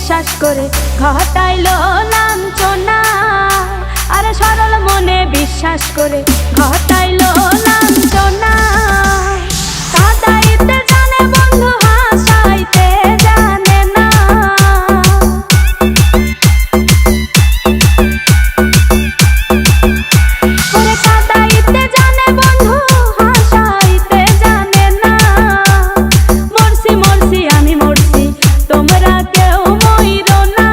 বিশ্বাস করে ঘটাইলো লাঞ্ছনা। আরে সরল মনে বিশ্বাস করে ঘটাইলো লাঞ্ছনা। কাঁদাইতে জানে বন্ধু হাসাইতে জানে না। ওরে কাঁদাইতে জানে বন্ধু হাসাইতে জানে না। মরছি মরছি আমি মরছি তোমরা কেউ মইরো না।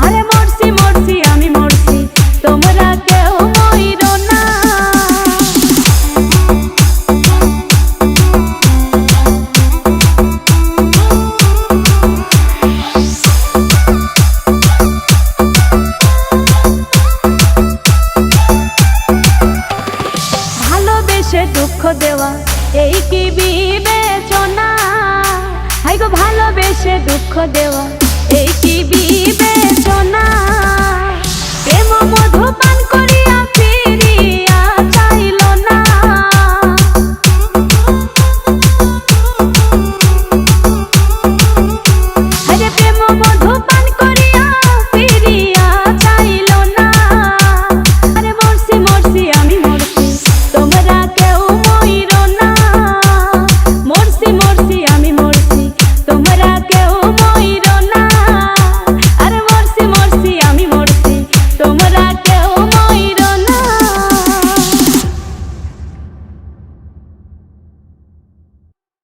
আরে মরছি মরছি আমি মরছি তোমরা কেউ মইরো না। ভালোবেসে দুঃখ দেওয়া এই কি বিবেচনা? হাই গো ভালোবেসে দুঃখ দেওয়া